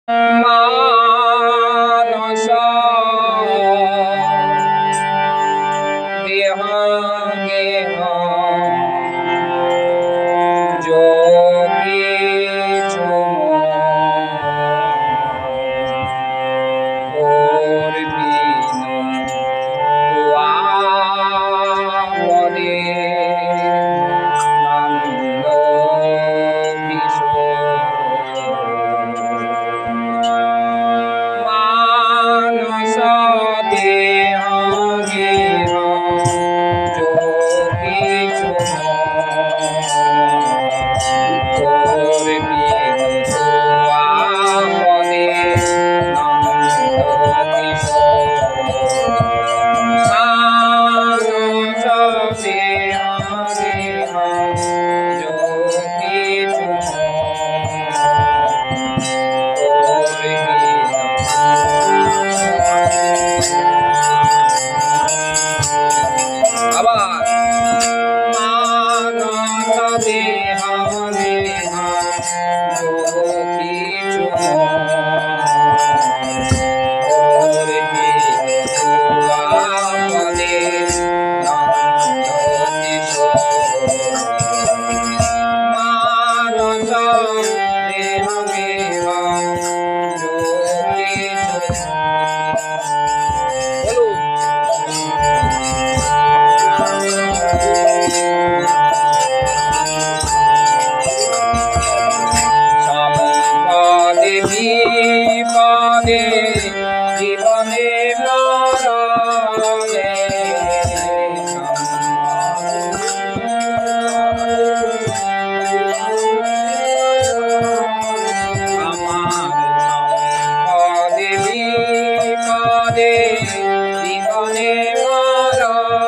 মানস দেহ গেহ যোগী চুম বিনু পদে নন্দ মানস দেহ গেহ যোগী চুম বিপদে জীবনে মরণে আমার সম্পদে বিপদে জীবনে মরণে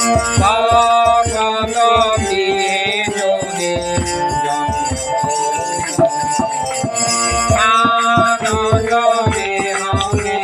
ভগত বিজনে আনন্দ দেহনে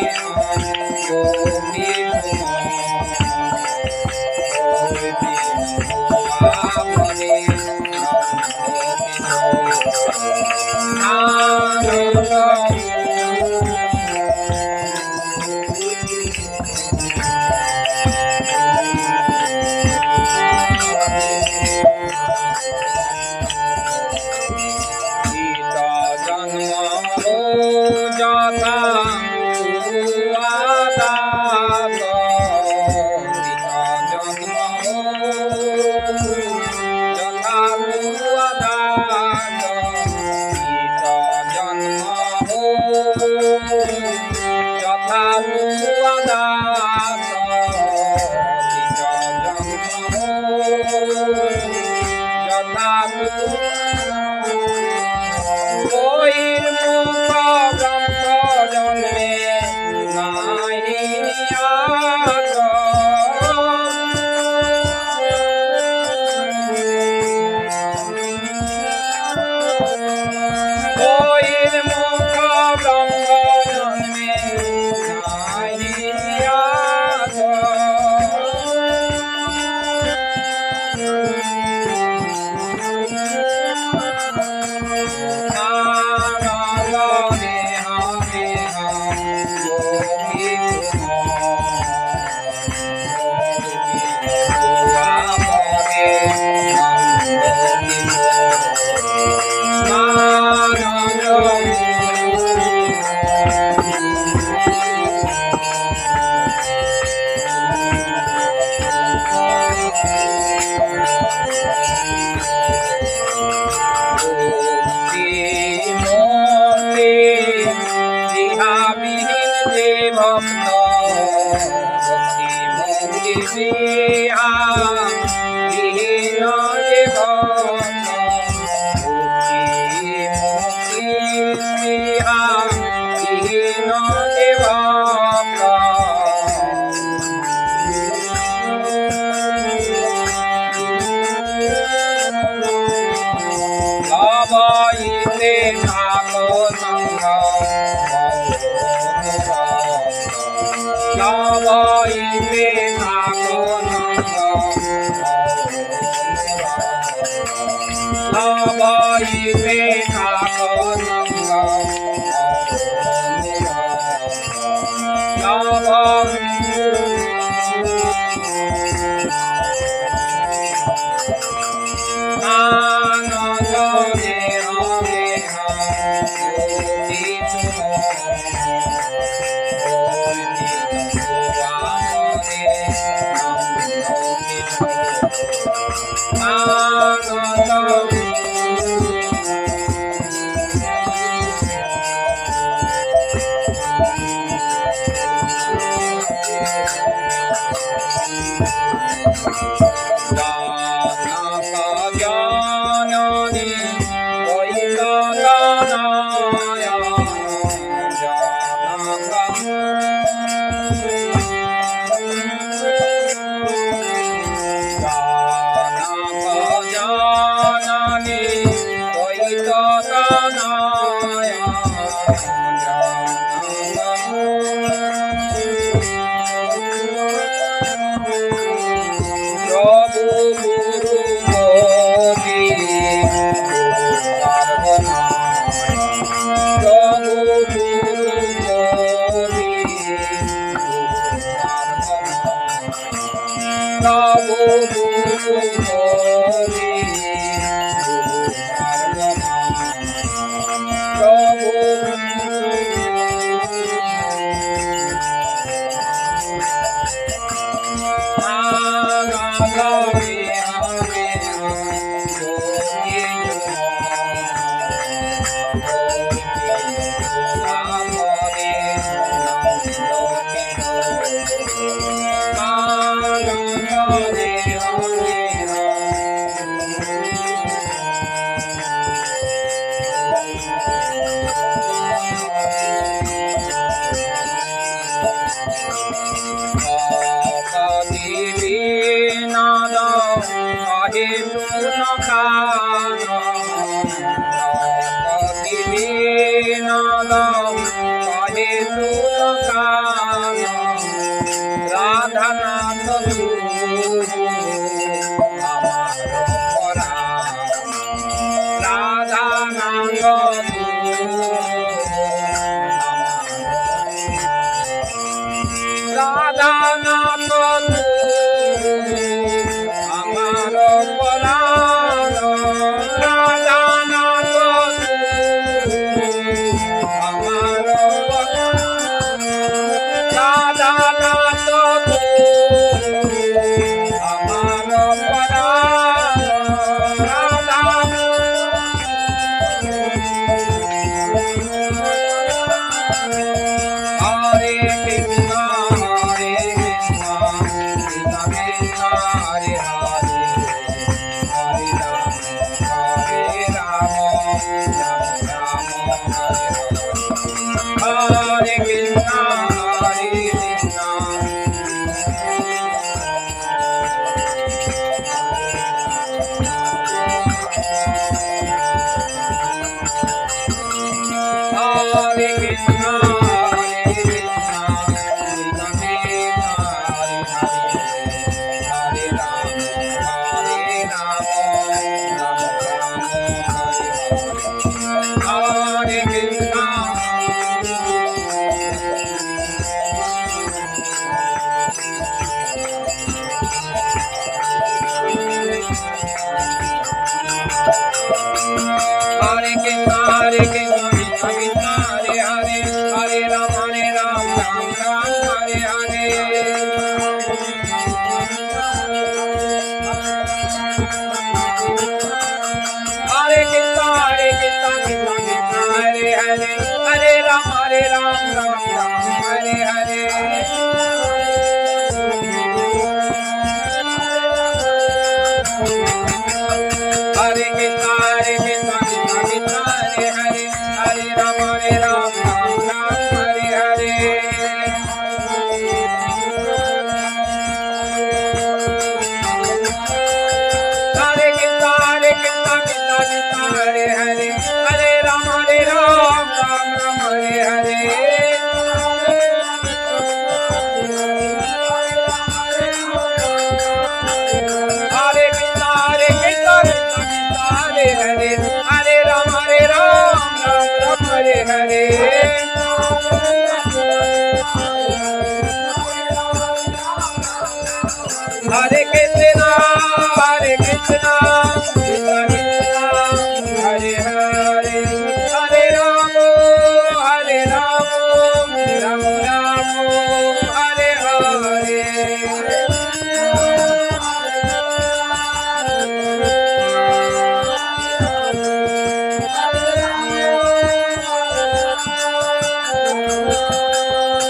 কহে শুন খান কহে শুন খান রাধানাথ আমার রাধানাথ রাধানাথ আমার পরাণ রাধানাথ আমার রাধানাথ আমার পরাণ হরে কৃষ্ণ হরে কৃষ্ণ কৃষ্ণ কৃষ্ণ হরে হরে হরে রাম রাম রাম হরে কৃষ্ণ হরে Krishna Hare Krishna, Hare Krishna, Krishna Krishna, Hare Hare, Hare Rama, Hare Rama, Rama Rama, Hare Hare, Hare Krishna. Hare Krishna, Hare Krishna, Krishna Krishna, Hare Hare, Hare Rama, Ram Ram, Hare Hare. Hare Krishna, Hare Krishna, Krishna Krishna, Hare Hare, Hare Rama, Ram Ram, Hare Hare. Hare Krishna, Hare Krishna, Krishna Krishna, Hare Hare, Hare Rama, Ram Ram, Hare Hare. Hare Krishna, Hare Krishna, Krishna Krishna, Hare Hare, Hare Rama, Ram Hare Hare. Hare Krishna, Hare Krishna, Krishna Krishna, Hare Hare, Hare Rama, Ram Hare Hare. Hare Krishna, Hare Krishna, Krishna Krishna, Hare Hare, Hare Rama, Ram Ram, Hare Hare.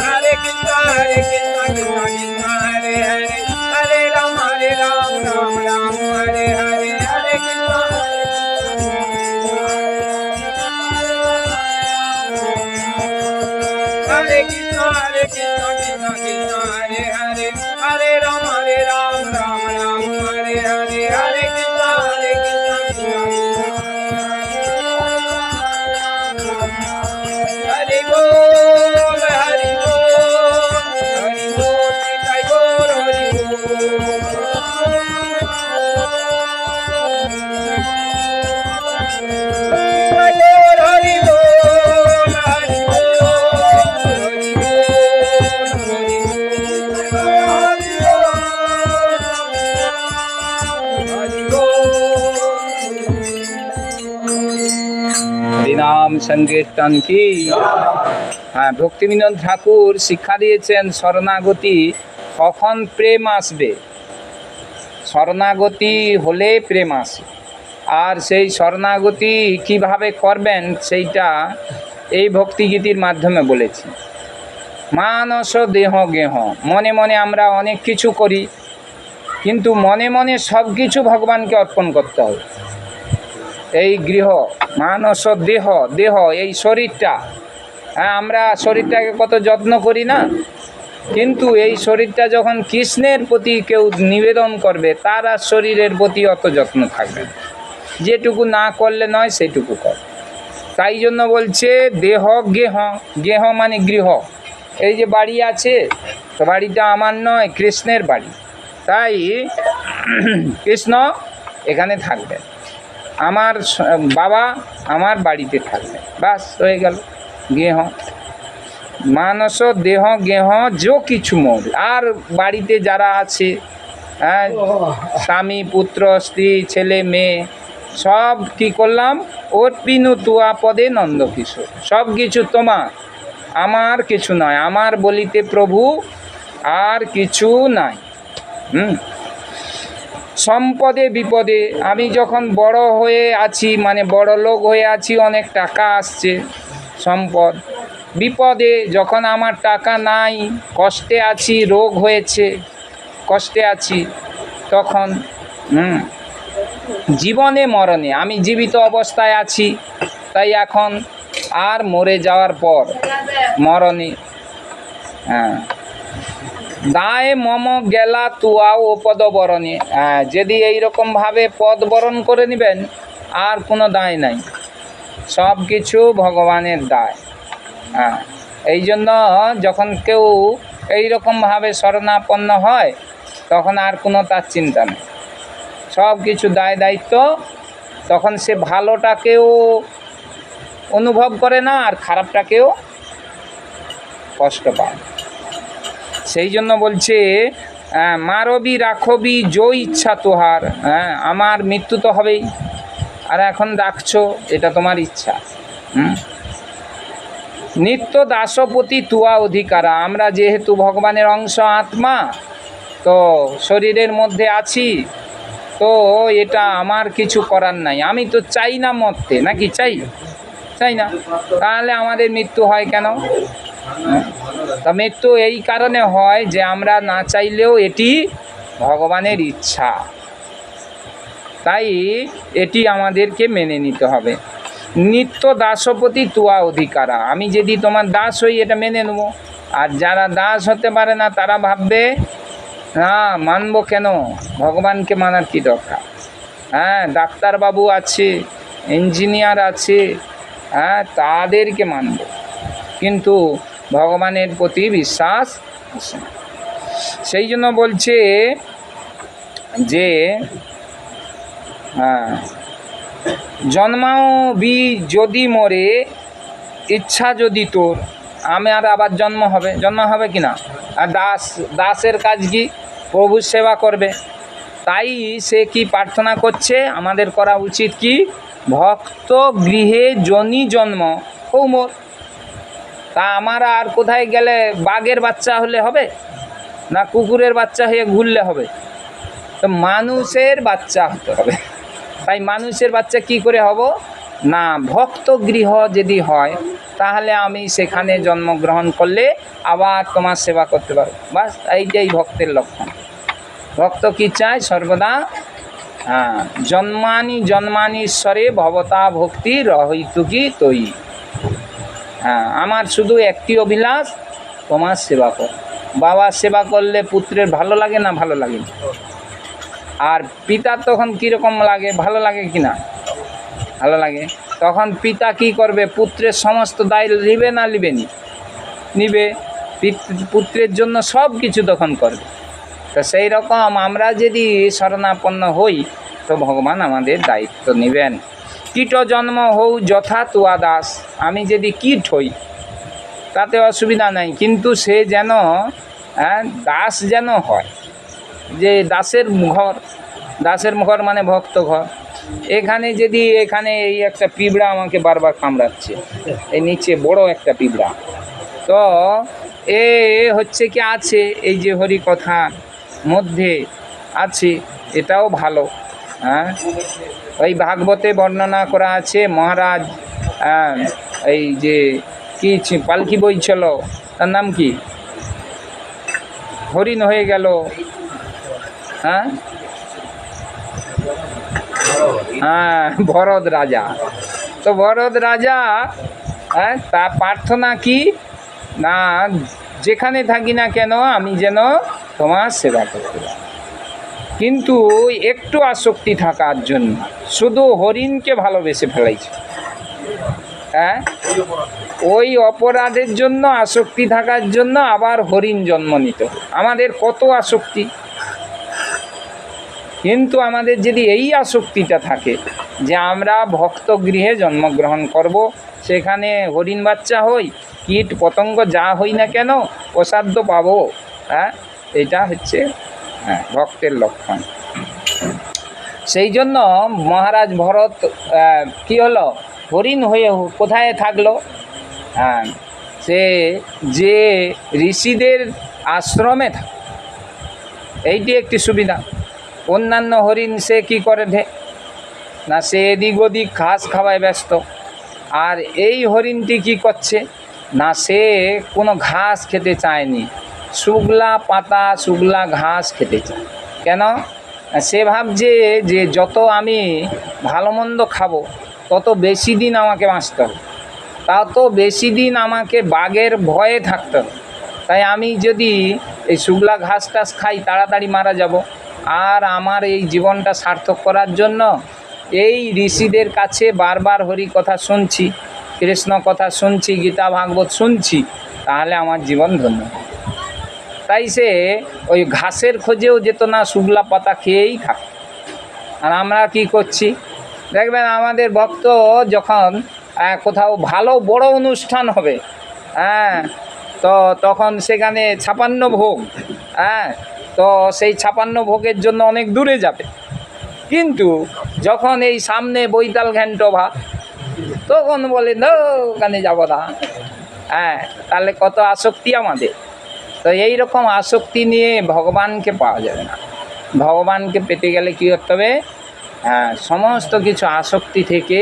Hare Krishna, Hare Krishna, Krishna Krishna, Hare Hare, Hare Rama, Ram Ram, Hare Hare, Hare Krishna. Hare Krishna, Hare Krishna, Krishna Krishna, Hare Hare, Hare Rama, Ram Ram, Hare Hare, Hare Krishna, Hare Krishna, Krishna Krishna. Hare Bol, Hare Bol, Hare Bol, Nitai Gaur, Hare Bol. Nitai Gaur, Hare Bol, Hare Bol, Hare হরিনাম সংকীর্তন কি। হ্যাঁ, ভক্তিবিনোদ ঠাকুর শিক্ষা দিয়েছেন শরণাগতি কখন প্রেম আসবে। শরণাগতি হলে প্রেম আসে, আর সেই শরণাগতি কিভাবে করবেন সেইটা এই ভক্তিগীতির মাধ্যমে বলেছি। মানস দেহ গেহ, মনে মনে আমরা অনেক কিছু করি, কিন্তু মনে মনে সব কিছু ভগবানকে অর্পণ করতে হবে। এই গৃহ মানস দেহ, দেহ এই শরীরটা, হ্যাঁ আমরা শরীরটাকে কত যত্ন করি না, কিন্তু এই শরীরটা যখন কৃষ্ণের প্রতি কেউ নিবেদন করবে, তার আর শরীরের প্রতি অত যত্ন থাকবে না। যেটুকু না করলে নয় সেটুকু কর। তাই জন্য বলছে দেহ গেহ, গেহ মানে গৃহ। এই যে বাড়ি আছে, তো বাড়িটা আমার নয়, কৃষ্ণের বাড়ি। তাই কৃষ্ণ এখানে থাকবে, আমার বাবা আমার বাড়িতে থাকবে, বাস হয়ে গেল গেহ। মানস দেহ গেহ যো কিছু মোর। আর বাড়িতে যারা আছে, হ্যাঁ, স্বামী পুত্র স্ত্রী ছেলে মেয়ে সব কি করলাম, অর্পিনু তুয়া পদে নন্দকিশোর। সব কিছু তোমার, আমার কিছু নয়, আমার বলিতে প্রভু আর কিছু নাই। সম্পদে বিপদে, আমি যখন বড় হয়ে আছি, মানে বড় লোক হয়ে আছি, অনেক টাকা আসছে, সম্পদ। বিপদে, যখন আমার টাকা নাই, কষ্টে আছি, রোগ হয়েছে, কষ্টে আছি, তখন জীবনে মরণে, আমি জীবিত অবস্থায় আছি, তাই এখন আর মরে যাওয়ার পর মরণে, হ্যাঁ, দায় মম গেলা তুয়াও ও পদ বরণে। হ্যাঁ, যদি এইরকমভাবে পদ বরণ করে নেবেন, আর কোনো দায় নাই, সব কিছু ভগবানের দায়। হ্যাঁ, এই জন্য যখন কেউ এইরকমভাবে শরণাপন্ন হয়, তখন আর কোনো তার চিন্তা নেই, সব কিছু দায় দায়িত্ব, তখন সে ভালোটাকেও অনুভব করে না, আর খারাপটাকেও কষ্ট পায়। সেই জন্য বলছে মারবি রাখবি যো ইচ্ছা তোহার। হ্যাঁ, আমার মৃত্যু তো হবেই, আর এখন রাখছো, এটা তোমার ইচ্ছা। নিত্য দাসপতি তুয়া অধিকারা। আমরা যেহেতু ভগবানের অংশ আত্মা, তো শরীরের মধ্যে আছি, তো এটা আমার কিছু করার নাই। আমি তো চাই না মরতে, নাকি চাই? চাই না, তাহলে আমাদের মৃত্যু হয় কেন? তা মৃত্যু এই কারণে হয় যে আমরা না চাইলেও এটি ভগবানের ইচ্ছা, তাই এটি আমাদেরকে মেনে নিতে হবে। নিত্য দাসপতি তুয়া অধিকারা। আমি যদি তোমার দাস হই, এটা মেনে নেব। আর যারা দাস হতে পারে না, তারা ভাববে না, মানবো কেন, ভগবানকে মানার কি দরকার। হ্যাঁ, ডাক্তারবাবু আছে, ইঞ্জিনিয়ার আছে, হ্যাঁ, তাদেরকে মানব, কিন্তু ভগবানের প্রতি বিশ্বাস আসে না। সেই জন্য বলছে যে হ্যাঁ, জন্মাও বি যদি মরে, ইচ্ছা যদি তোর, আমার আবার জন্ম হবে কি না? আর দাসের কাজ কি? প্রভুর সেবা করবে। তাই সে কি প্রার্থনা করছে, আমাদের করা উচিত কি? ভক্ত গৃহে জনি জন্ম কৌমর। তা আমার আর কোথায় গেলে বাঘের বাচ্চা হলে হবে, না কুকুরের বাচ্চা হয়ে ঘুরলে হবে? তো মানুষের বাচ্চা হতে হবে। তাই মানুষের বাচ্চা কি করে হব না, ভক্ত গৃহ যদি হয়, তাহলে আমি সেখানে জন্মগ্রহণ করলে আবার তোমার সেবা করতে পারবো। বাস, এইটাই ভক্তের লক্ষণ। ভক্ত কি চায় সর্বদা? হ্যাঁ, জন্মানি ঈশ্বরে ভবতা ভক্তি রহিতুকি তৈ। হ্যাঁ, আমার শুধু একটি অভিলাষ, তোমার সেবা কর। বাবার সেবা করলে পুত্রের ভালো লাগে না? ভালো লাগে। আর পিতার তখন কীরকম লাগে? ভালো লাগে কি না? ভালো লাগে। তখন পিতা কি করবে? পুত্রের সমস্ত দায় নিবে না নিবে। পুত্রের জন্য সব কিছু তখন করবে। তো সেই রকম আমরা যদি শরণাপন্ন হই, তো ভগবান আমাদের দায়িত্ব নেবেন। কীট জন্ম হও যথা তুয়া দাস। আমি যদি কীট হই, তাতে অসুবিধা নাই, কিন্তু সে যেন দাস যেন হয়, যে দাসের ঘর মানে ভক্ত ঘর। এখানে এই একটা পিঁপড়া আমাকে বারবার কামড়াচ্ছে, এই নিচে বড় একটা পিঁপড়া, তো এ হচ্ছে কি আছে, এই যে হরি কথার মধ্যে আছে, এটাও ভালো। হ্যাঁ, ওই ভাগবতে বর্ণনা করা আছে, মহারাজ এই যে কি পালকি বইছিল, তার নাম কি? হরিণ হয়ে গেল। হ্যাঁ, ভরত রাজা। তো ভরত রাজা তা প্রার্থনা কি না, যেখানে থাকি না কেন আমি যেন তোমার সেবা করতে পারি। কিন্তু একটু আসক্তি থাকার জন্য শুধু হরিণকে ভালোবেসে ফেলাইছে। হ্যাঁ, ওই অপরাধের জন্য, আসক্তি থাকার জন্য আবার হরিণ জন্ম নিত। আমাদের কত আসক্তি, কিন্তু আমাদের যদি এই আসক্তিটা থাকে যে আমরা ভক্ত গৃহে জন্মগ্রহণ করব, সেখানে হরিণ বাচ্চা হই, কীট পতঙ্গ যা হই না কেন প্রসাদ পাবো, হ্যাঁ, এটা হচ্ছে ভক্তের লক্ষণ। সেই জন্য মহারাজ ভরত কি হলো, হরিণ হয়ে কোথায় থাকলো? হ্যাঁ, সে যে ঋষিদের আশ্রমে থাক, এইটি একটি সুবিধা। অন্যান্য হরিণ সে কি করে না, সে এদিক ওদিক ঘাস খাওয়ায় ব্যস্ত। আর এই হরিণটি কি করছে না, সে কোনো ঘাস খেতে চায়নি, শুকলা পাতা শুকলা ঘাস খেতে চায়। কেন? সে ভাবছে যে যত আমি ভালো মন্দ খাবো তত বেশি দিন আমাকে বাঁচতে হবে, তত বেশি দিন আমাকে বাঘের ভয়ে থাকতে হবে। তাই আমি যদি এই শুকলা ঘাস টাস খাই তাড়াতাড়ি মারা যাব। আর আমার এই জীবনটা সার্থক করার জন্য এই ঋষিদের কাছে বারবার হরি কথা শুনছি, কৃষ্ণ কথা শুনছি, গীতা ভাগবত শুনছি, তাহলে আমার জীবন ধন্য। তাই সে ওই ঘাসের খোঁজেও যেত না, শুকলা পাতা খেয়েই থাক। আর আমরা কি করছি দেখবেন, আমাদের ভক্ত যখন কোথাও ভালো বড় অনুষ্ঠান হবে, হ্যাঁ, তো তখন সেখানে 56 ভোগ, হ্যাঁ, তো সেই 56 ভোগের জন্য অনেক দূরে যাবে। কিন্তু যখন এই সামনে বৈতাল ঘ্যান্ট ভাত, তখন বলে না ওখানে যাবো না। হ্যাঁ, তাহলে কত আসক্তি আমাদের। তো এই রকম আসক্তি নিয়ে ভগবানকে পাওয়া যাবে না। ভগবানকে পেতে গেলে কী করতে হবে? হ্যাঁ, সমস্ত কিছু আসক্তি থেকে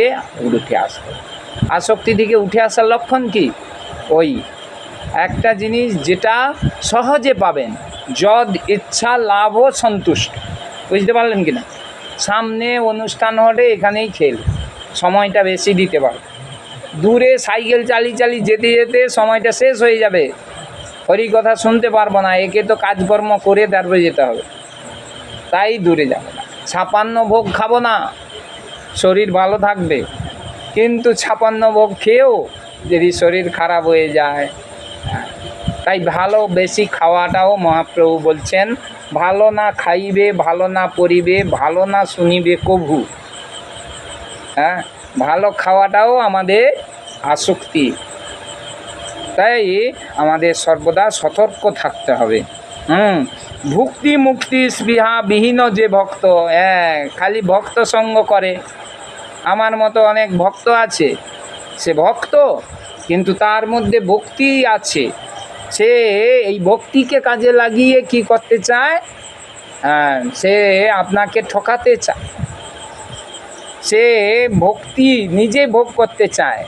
উঠে আসতে হবে। আসক্তি থেকে উঠে আসার লক্ষণ কি? ওই একটা জিনিস যেটা সহজে পাবেন, যদ ইচ্ছা লাভ ও সন্তুষ্ট। বুঝতে পারলেন কি না? সামনে অনুষ্ঠান হলে এখানেই খেল, সময়টা বেশি দিতে পারবে। দূরে সাইকেল চালিয়ে চালিয়ে যেতে যেতে সময়টা শেষ হয়ে যাবে, হরি কথা শুনতে পারবো না, একে তো কাজকর্ম করে তারপরে যেতে হবে, তাই দূরে যাবো না। 56 ভোগ খাবো না, শরীর ভালো থাকবে। কিন্তু 56 ভোগ খেয়েও যদি শরীর খারাপ হয়ে যায়, তাই ভালো বেশি খাওয়াটাও মহাপ্রভু বলছেন, ভালো না খাইবে, ভালো না পরিবে, ভালো না শুনিবে কভু। হ্যাঁ, ভালো খাওয়াটাও আমাদের আসক্তি। তাই আমাদের সর্বদা সতর্ক থাকতে হবে। ভুক্তি মুক্তি স্পৃহা বিহীন যে ভক্ত, খালি ভক্ত সঙ্গ করে। আমার মতো অনেক ভক্ত আছে, সে ভক্ত কিন্তু তার মধ্যে ভক্তি আছে। সে এই ভক্তিকে কাজে লাগিয়ে কি করতে চায়? সে আপনাকে ঠকাতে চায়। সে ভক্তি নিজে ভোগ করতে চায়,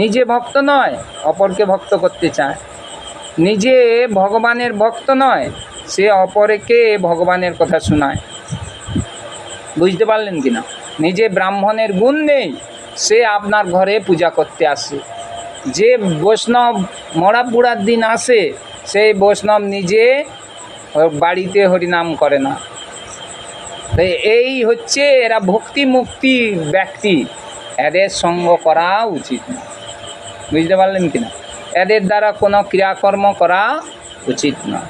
নিজে ভক্ত নয়, অপরকে ভক্ত করতে চায়। নিজে ভগবানের ভক্ত নয়, সে অপরকে ভগবানের কথা শোনায়। বুঝতে পারলেন কি না? নিজে ব্রাহ্মণের গুণ নেই, সে আপনার ঘরে পূজা করতে আসে। যে বৈষ্ণব মরা পুরার দিন আসে, সেই বৈষ্ণব নিজে বাড়িতে হরিনাম করে না। তাই এই হচ্ছে এরা ভক্তি মুক্তি ব্যক্তি, এদের সঙ্গ করা উচিত না। বুঝতে পারলেন কি না? এদের দ্বারা কোনো ক্রিয়াকর্ম করা উচিত না,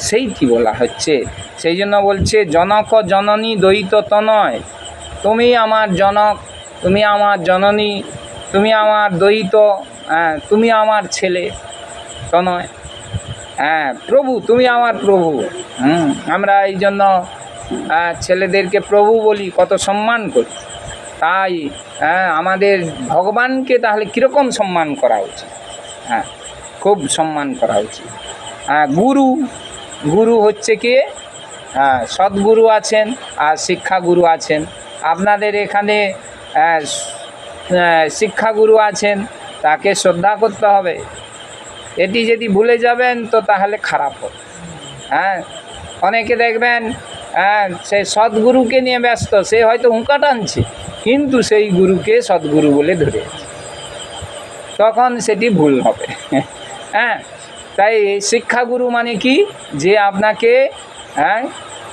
সেইটি বলা হচ্ছে। সেই জন্য বলছে, জনক জননী দ্বৈত তনয়, তুমি আমার জনক, তুমি আমার জননী, তুমি আমার দ্বৈত, তুমি আমার ছেলে তনয়, প্রভু তুমি আমার প্রভু। আমরা এই জন্য ছেলেদেরকে প্রভু বলি, কত সম্মান করি। তাই আমাদের ভগবানকে তাহলে কীরকম সম্মান করা উচিত? খুব সম্মান করা উচিত। গুরু, গুরু হচ্ছে কি? সদ্গুরু আছেন আর শিক্ষাগুরু আছেন। আপনাদের এখানে শিক্ষাগুরু আছেন, তাকে শ্রদ্ধা করতে হবে। এটি যদি ভুলে যাবেন তো তাহলে খারাপ হবে। অনেকে দেখবেন সে সদ্গুরুকে নিয়ে ব্যস্ত, সে হয়তো হুঁকা টানছে কিন্তু সেই গুরুকে সদ্গুরু বলে ধরে, তখন সেটি ভুল হবে। তাই শিক্ষাগুরু মানে কি, যে আপনাকে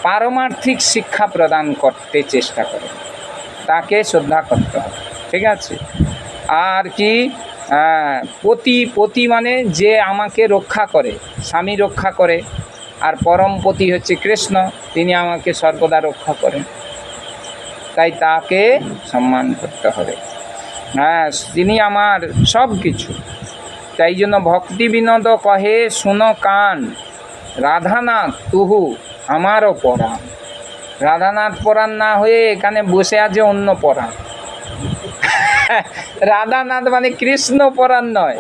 পারমার্থিক শিক্ষা প্রদান করতে চেষ্টা করে, তাকে শ্রদ্ধা করতে হবে, ঠিক আছে। আর কি পতি মানে যে আমাকে রক্ষা করে, স্বামী রক্ষা করে, আর পরম পতি হচ্ছে কৃষ্ণ, তিনি আমাকে সর্বদা রক্ষা করেন, তাই তাকে সম্মান করতে হবে। তিনি আমার সব কিছু। তাই জন্য ভক্তি বিনোদ কহে শুনো কান, রাধানাথ তুহু আমারও পরাণ। রাধানাথ পরাণ না হয়ে এখানে বসে আছে অন্য পরাণ। রাধানাথ মানে কৃষ্ণ পরাণ নয়,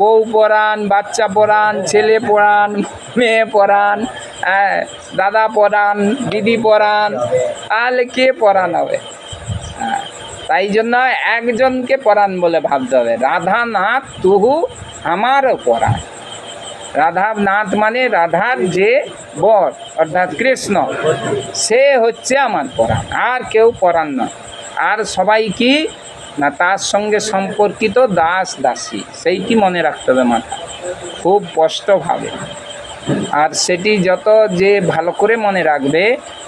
বউ পরাণ, বাচ্চা পরাণ, ছেলে পরাণ, মেয়ে পরাণ, দাদা পরাণ, দিদি পরাণ, তাহলে কে পরাণ হবে? তাই জন্য একজনকে পরাণ বলে ভাবতে হবে। রাধানাথ তুহু আমারও পরাণ। রাধানাথ মানে রাধার যে বর অর্থাৎ কৃষ্ণ, সে হচ্ছে আমার পরাণ, আর কেউ পরাণ নয়। আর সবাই কি না তার সঙ্গে সম্পর্কিত দাস দাসী, সেইটি মনে রাখতে হবে মাথা, খুব স্পষ্টভাবে। আর সেটি যত যে ভালো করে মনে রাখবে,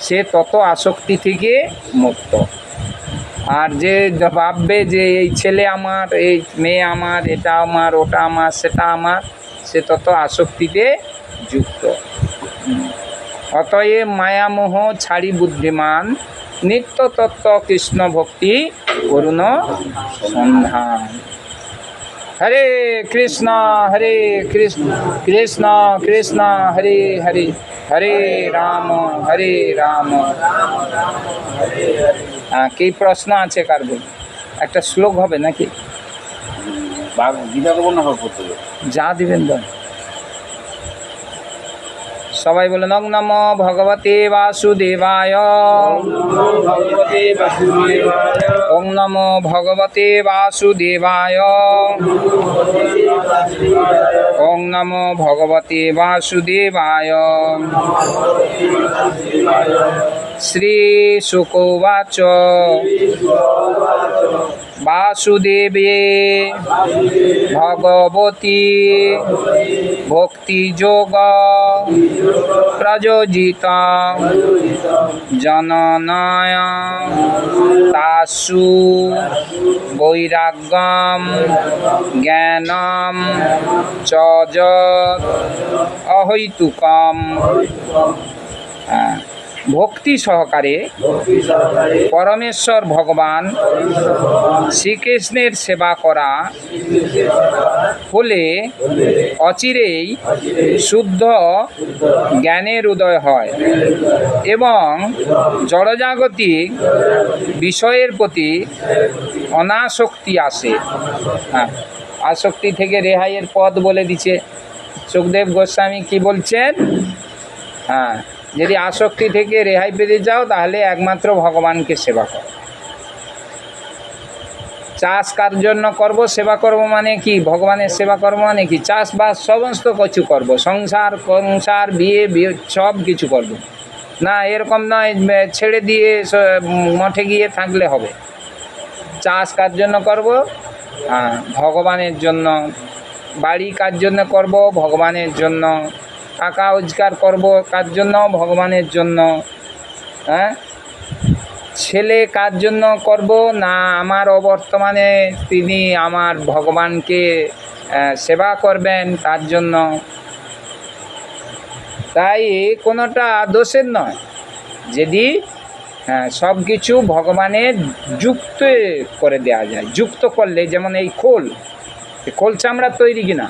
সে তত আসক্তি থেকে মুক্ত। আর যে ভাববে যে এই ছেলে আমার, এই মেয়ে আমার, এটা আমার, ওটা আমার, সেটা আমার, সে তত আসক্তিতে যুক্ত। অতএব মায়ামোহ ছাড়ি বুদ্ধিমান, নিত্য তত্ত্ব কৃষ্ণ ভক্তি করুণ সন্ধান। হরে কৃষ্ণ কৃষ্ণ কৃষ্ণ হরে হরে, হরে রাম কি প্রশ্ন আছে কার? বল, একটা শ্লোক হবে নাকি? যা দিবেন বল। সবাই বলেন ওং নমো ভগবতে বাসুদেবায়, ওং নমো ভগবতে বাসুদেবায়, ওং নমো ভগবতে বাসুদেবায়। শ্রী শুক উবাচ বাসুদেবে ভগবতী ভক্তিযোগ প্রযোজিত জননায় তাসু বৈরাগ্যম জ্ঞানম চ যৎ অহৈতুকম। ভক্তি সহকারে পরমেশ্বর ভগবান শ্রীকৃষ্ণের সেবা করা হলে অচিরেই শুদ্ধ জ্ঞানের উদয় হয় এবং জড়জাগতিক বিষয়ের প্রতি অনাসক্তি আসে। আসক্তি থেকে রেহাইয়ের পথ বলে দিচ্ছে সুখদেব গোস্বামী। কি বলছেন? যদি আসক্তি থেকে রেহাই পেতে চাও তাহলে একমাত্র ভগবানকে সেবা করো। চাষ কার জন্য করব? সেবা করব মানে কি? ভগবানের সেবা করব মানে কি? চাষবাস সমস্ত কিছু করব, সংসার বিয়ে সব কিছু করব না, এরকম নয় ছেড়ে দিয়ে মঠে গিয়ে থাকলে হবে। চাষ কার জন্য করব? ভগবানের জন্য। বাড়ি কার জন্য করব? ভগবানের জন্য। টাকা রোজগার করব কার জন্য? ভগবানের জন্য। ছেলে কার জন্য করব? না, আমার অবর্তমানে তিনি আমার ভগবানকে সেবা করবেন তার জন্য। তাই কোনোটা দোষের নয় যদি সব কিছু ভগবানের যুক্ত করে দেওয়া যায়। যুক্ত করলে, যেমন এই খোল চামড়া তৈরি কিনা?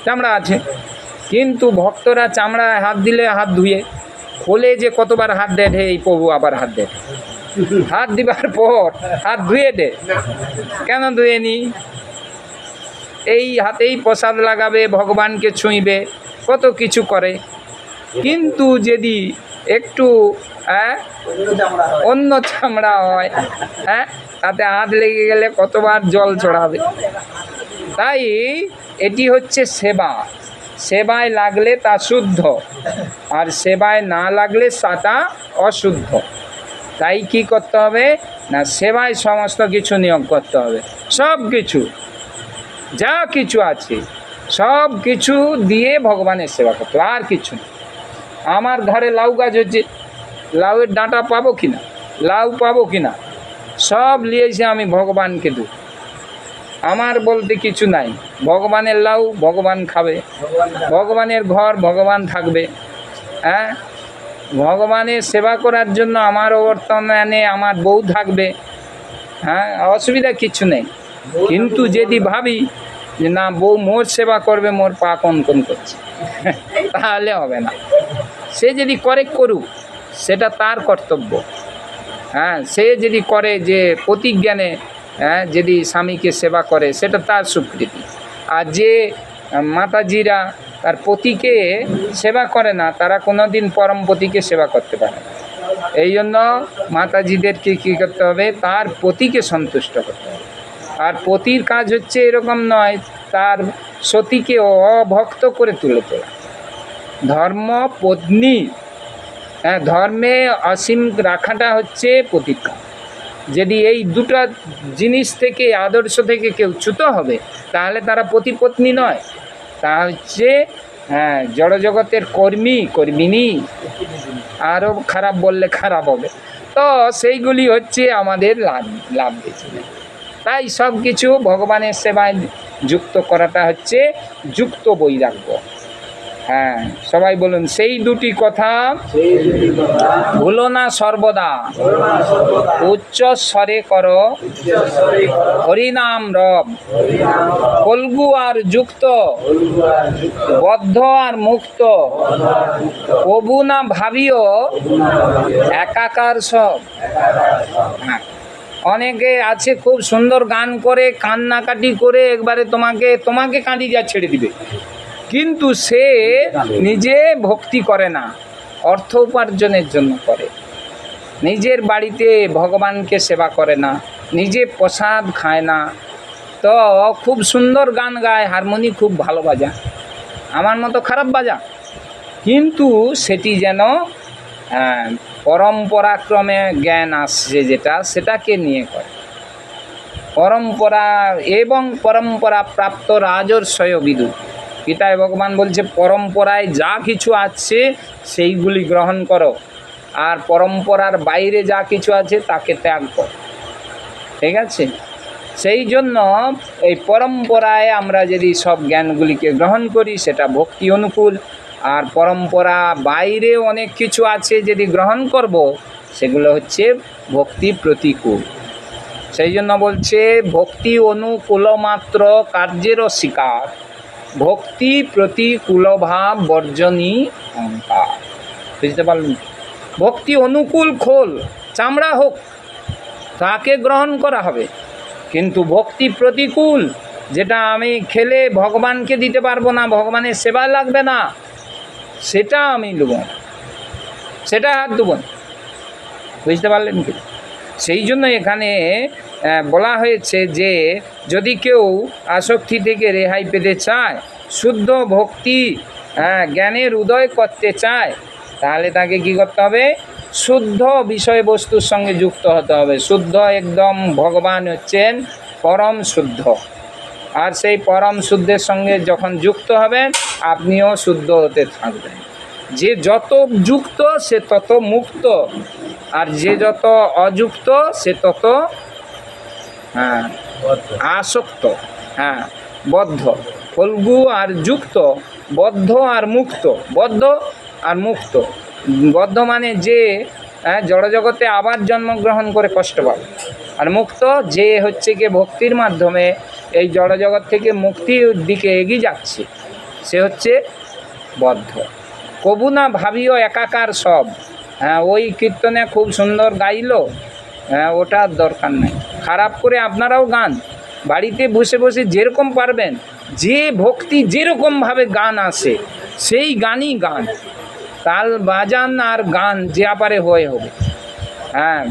চামড়া আছে, কিন্তু ভক্তরা চামড়ায় হাত দিলে হাত ধুয়ে, খোলে যে কতবার হাত দেয়, এই প্রভু আবার হাত দেয়, হাত দিবার পর হাত ধুয়ে দে। কেন ধুয়ে নি? এই হাতেই প্রসাদ লাগাবে, ভগবানকে ছুঁইবে, কত কিছু করে। কিন্তু যদি একটু অন্য চামড়া হয়, তাতে হাত লেগে গেলে কতবার জল চড়াবে। তাই এটি হচ্ছে সেবা। সেবায় লাগলে তা শুদ্ধ, আর সেবায় না লাগলে তা অশুদ্ধ। তাই কি করতে হবে না, সেবায় সমস্ত কিছু নিয়োগ করতে হবে। সব কিছু যা কিছু আছে সব কিছু দিয়ে ভগবানের সেবা করতে হবে, আর কিছু না। আমার ঘরে লাউ গাছ হচ্ছে, লাউয়ের ডাঁটা পাবো কি না, লাউ পাবো কি না, সব নিয়ে এসে আমি ভগবানকে দেব। আমার বলতে কিছু নাই, ভগবানের লাউ ভগবান খাবে, ভগবানের ঘর ভগবান থাকবে। হ্যাঁ, ভগবানের সেবা করার জন্য আমারও বর্তমানে আমার বউ থাকবে। হ্যাঁ, অসুবিধা কিছু নেই। কিন্তু যদি ভাবি যে না, বউ মোর সেবা করবে, মোর পা কোন করছে, তাহলে হবে না। সে যদি করে করুক, সেটা তার কর্তব্য। হ্যাঁ, সে যদি করে যে প্রতিজ্ঞানে, হ্যাঁ, যদি স্বামীকে সেবা করে, সেটা তার স্বীকৃতি। আর যে মাতাজিরা তার পতিকে সেবা করে না, তারা কোনোদিন পরম পতিকে সেবা করতে পারে না। এই জন্য মাতাজিদেরকে কী করতে হবে, তার পতিকে সন্তুষ্ট করতে হবে। আর পতির কাজ হচ্ছে এরকম নয় তার সতীকে অভক্ত করে তুলে তোলা। ধর্ম পত্নী, হ্যাঁ, ধর্মে অসীম রাখাটা হচ্ছে পতির কাজ। যদি এই দুটো জিনিস থেকে, আদর্শ থেকে কেউ চ্যুত হবে, তাহলে তারা পতি পত্নী নয়, তা হচ্ছে হ্যাঁ জড়জগতের কর্মিনী। আরও খারাপ বললে খারাপ হবে, তো সেইগুলি হচ্ছে আমাদের লাভ বেশি নেই। তাই সব কিছু ভগবানের সেবায় যুক্ত করাটা হচ্ছে যুক্ত বৈরাগ্য। হ্যাঁ, সবাই বলুন, সেই দুটি কথা ভুলো না সর্বদা, উচ্চ স্বরে করো হরিনাম রব, কলগু আর যুক্ত, বদ্ধ আর মুক্ত, কবু না ভাবিও একাকার সব। হ্যাঁ, অনেকে আছে খুব সুন্দর গান করে, কান্নাকাটি করে একবারে তোমাকে কাঁদি যা ছেড়ে দিবে, কিন্তু সে নিজে ভক্তি করে না, অর্থ উপার্জনের জন্য করে। নিজের বাড়িতে ভগবানকে সেবা করে না, নিজে প্রসাদ খায় না। তো খুব সুন্দর গান গায়, হারমোনি খুব ভালো বাজা, আমার মতো খারাপ বাজা, কিন্তু সেটি যেন পরম্পরাক্রমে জ্ঞান আসছে যেটা, সেটাকে নিয়ে করে। পরম্পরা এবং পরম্পরা প্রাপ্ত রাজর্ষয় বিদু। গীতায় ভগবান বলছে পরম্পরায় যা কিছু আছে সেইগুলি গ্রহণ করো, আর পরম্পরার বাইরে যা কিছু আছে তাকে ত্যাগ করো। ঠিক আছে? সেই জন্য এই পরম্পরায় আমরা যদি সব জ্ঞানগুলিকে গ্রহণ করি, সেটা ভক্তি অনুকূল। আর পরম্পরা বাইরে অনেক কিছু আছে যদি গ্রহণ করব, সেগুলো হচ্ছে ভক্তি প্রতিকূল। সেই জন্য বলছে ভক্তি অনুকূল মাত্র কার্যেরও শিকার, ভক্তি প্রতিকূল ভাব বর্জনী অহংকার। বুঝতে পারলেন? ভক্তি অনুকূল খোল চামড়া হোক, তাকে গ্রহণ করা হবে, কিন্তু ভক্তি প্রতিকূল, যেটা আমি খেলে ভগবানকে দিতে পারবো না, ভগবানের সেবা লাগবে না, সেটা আমি দেব না, সেটা হাত দেব না। বুঝতে পারলেন কি? সেই জন্য এখানে বলা হয়েছে যে যদি কেউ আসক্তি থেকে রেহাই পেতে চায়, শুদ্ধ ভক্তি জ্ঞানের উদয় করতে চায়, তাহলে তাকে কি করতে হবে? শুদ্ধ বিষয়বস্তুর সঙ্গে যুক্ত হতে হবে। শুদ্ধ একদম, ভগবান হচ্ছেন পরম শুদ্ধ, আর সেই পরম শুদ্ধের সঙ্গে যখন যুক্ত হবেন, আপনিও শুদ্ধ হতে থাকবেন। যে যত যুক্ত সে তত মুক্ত, আর যে যত অযুক্ত সে তত আসক্ত, বদ্ধ। ফলগু আর যুক্ত, বদ্ধ আর মুক্ত। বদ্ধ আর মুক্ত। বদ্ধ মানে যে জড়জগতে আবার জন্মগ্রহণ করে কষ্ট পাবে, আর মুক্ত যে হচ্ছে গিয়ে ভক্তির মাধ্যমে এই জড়জগৎ থেকে মুক্তির দিকে এগিয়ে যাচ্ছে, সে হচ্ছে বদ্ধ। কবু না ভাবিও একাকার সব। ওই কীর্তনে খুব সুন্দর গাইলো, ওটার দরকার নেই। খারাপ করে আপনারাও গান, বাড়িতে বসে বসে যেরকম পারবেন, যে ভক্তি যেরকমভাবে গান আসে সেই গানই গান, তাল বাজান আর গান যে পারে হয়ে হবে।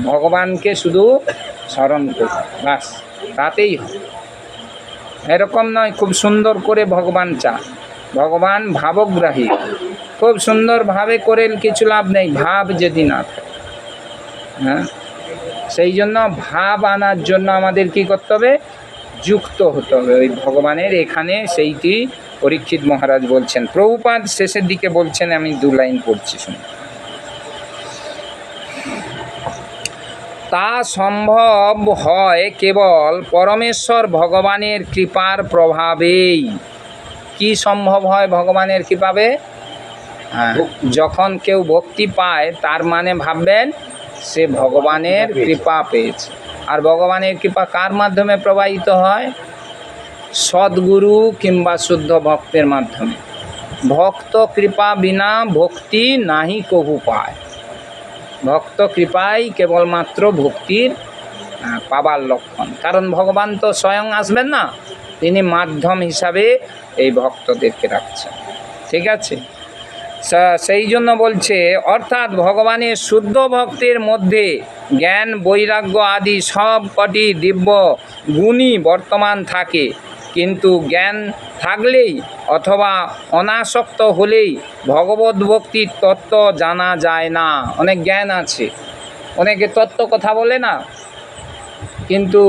ভগবানকে শুধু স্মরণ করুন, বাস, তাতেই হবে। এরকম নয় খুব সুন্দর করে ভগবান চান, ভগবান ভাবগ্রাহী। খুব সুন্দরভাবে করে কিছু লাভ নেই, ভাব যদি না থাকে। সেই জন্য ভাব আনার জন্য আমাদের কি করতে হবে? যুক্ত হতে হবে ওই ভগবানের। এখানে সেইটি পরীক্ষিত মহারাজ বলছেন। প্রভুপাদ শেষের দিকে বলছেন, আমি 2 লাইন পড়ছি, শুনুন। তা সম্ভব হয় কেবল পরমেশ্বর ভগবানের কৃপার প্রভাবেই। কি সম্ভব হয় ভগবানের কৃপাবে? হ্যাঁ, যখন কেউ ভক্তি পায় তার মানে ভাববেন সে ভগবানের কৃপা পেয়েছে। আর ভগবানের কৃপা কার মাধ্যমে প্রবাহিত হয়? সদ্গুরু কিংবা শুদ্ধ ভক্তের মাধ্যমে। ভক্ত কৃপা বিনা ভক্তি নাহি কভু পায়। ভক্ত কৃপাই কেবলমাত্র ভক্তির পাবার লক্ষণ। কারণ ভগবান তো স্বয়ং আসবেন না, তিনি মাধ্যম হিসাবে এই ভক্তদেরকে রাখছেন। ঠিক আছে, সেই জন্য বলছে, অর্থাৎ ভগবানের শুদ্ধ ভক্তের মধ্যে জ্ঞান বৈরাগ্য আদি সব কটি দিব্য গুণই বর্তমান থাকে, কিন্তু জ্ঞান থাকলেই অথবা অনাসক্ত হলেই ভগবত ভক্তির তত্ত্ব জানা যায় না। অনেক জ্ঞান আছে, অনেকে তত্ত্ব কথা বলে না, কিন্তু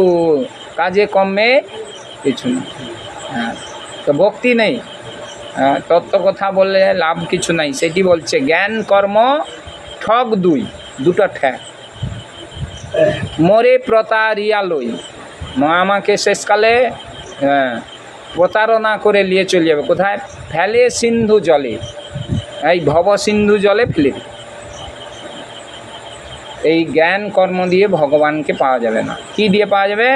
কাজে কর্মে কিছু না। হ্যাঁ, তো ভক্তি নেই, তত্ত্ব কথা বললে লাভ কিছু নাই। সেটি বলছে জ্ঞান কর্ম ঠক দুটো ঠ্যাক, মোরে প্রতারিয়ালই, আমাকে শেষকালে প্রতারণা করে নিয়ে চলে যাবে। কোথায়? ফেলে সিন্ধু জলে, এই ভব সিন্ধু জলে ফেলে। এই জ্ঞান কর্ম দিয়ে ভগবানকে পাওয়া যাবে না। কি দিয়ে পাওয়া যাবে?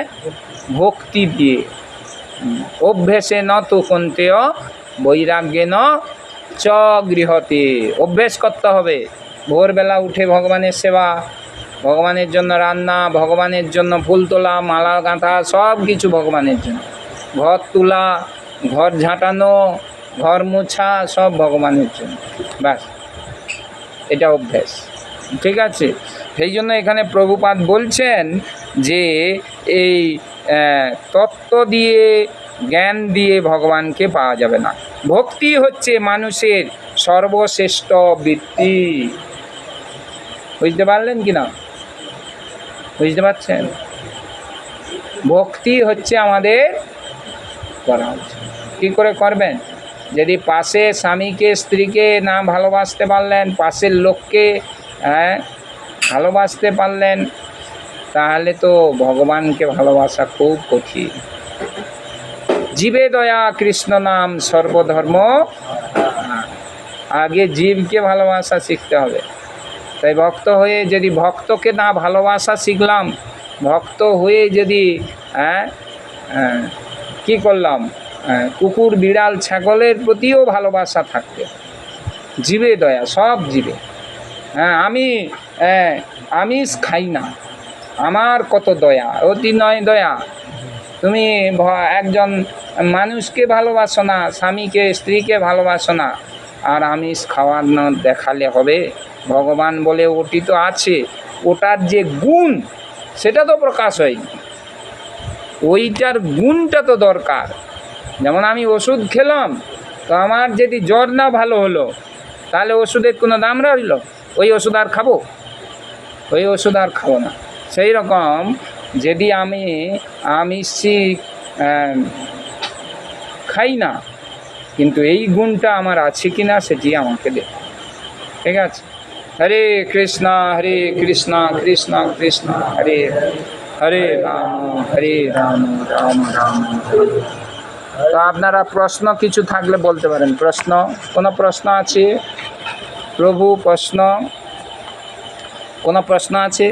ভক্তি দিয়ে। অভ্যেসে ন তো কন্তেয় বৈরাগ্যে ন চ গৃহতে। অভ্যেস করতে হবে। ভোরবেলা উঠে ভগবানের সেবা, ভগবানের জন্য রান্না, ভগবানের জন্য ফুল তোলা, মালা গাঁথা, সব কিছু ভগবানের জন্য। ঘর তোলা, ঘর ঝাঁটানো, ঘর মোছা, সব ভগবানের জন্য। ব্যাস, এটা অভ্যেস। ঠিক আছে, সেই জন্য এখানে প্রভুপাদ বলছেন যে এই তত্ত্ব দিয়ে, জ্ঞান দিয়ে ভগবানকে পাওয়া যাবে না। ভক্তি হচ্ছে মানুষের সর্বশ্রেষ্ঠ বৃত্তি। বুঝতে পারলেন কি না? বুঝতে পারছেন? ভক্তি হচ্ছে আমাদের করা উচিত। কী করে করবেন? যদি পাশে স্বামীকে, স্ত্রীকে না ভালোবাসতে পারলেন, পাশের লোককে ভালোবাসতে পারলেন, তাহলে তো ভগবানকে ভালোবাসা খুব কঠিন। জীবে দয়া কৃষ্ণ নাম সর্বধর্ম, আগে জীবকে ভালোবাসা শিখতে হবে। তাই ভক্ত হয়ে যদি ভক্তকে না ভালোবাসা শিখলাম, ভক্ত হয়ে যদি কি করলাম, কুকুর বিড়াল ছাগলের প্রতিও ভালোবাসা থাকবে। জীবে দয়া, সব জীবে। আমি আমিষ খাই না, আমার কত দয়া, অতি নয় দয়া। তুমি একজন মানুষকে ভালোবাসো না, স্বামীকে স্ত্রীকে ভালোবাসো না, আর আমিষ খাওয়ার না দেখালে হবে? ভগবান বলে ওটি তো আছে, ওটার যে গুণ সেটা তো প্রকাশ হয়নি, ওইটার গুণটা তো দরকার। যেমন আমি ওষুধ খেলাম, তো আমার যদি জ্বর না ভালো হলো, তাহলে ওষুধের কোনো দাম রইল? ওই ওষুধ আর খাবো? ওই ওষুধ আর খাবো না। সেই রকম যদি আমি আমিষ খাই না, কিন্তু এই গুণটা আমার আছে কি না সেটি আমাকে দেখ। ঠিক আছে? হরে কৃষ্ণ কৃষ্ণ কৃষ্ণ হরে হরে রাম রাম রাম। তো আপনারা প্রশ্ন কিছু থাকলে বলতে পারেন। প্রশ্ন, কোনো প্রশ্ন আছে? প্রভু প্রশ্ন, কোনো প্রশ্ন আছে?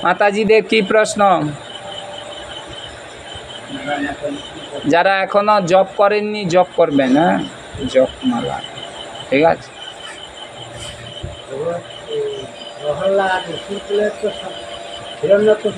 মাতাজিদের কি প্রশ্ন? যারা এখনো জব করেননি, জব করবেন। হ্যাঁ, জব মালা। ঠিক আছে।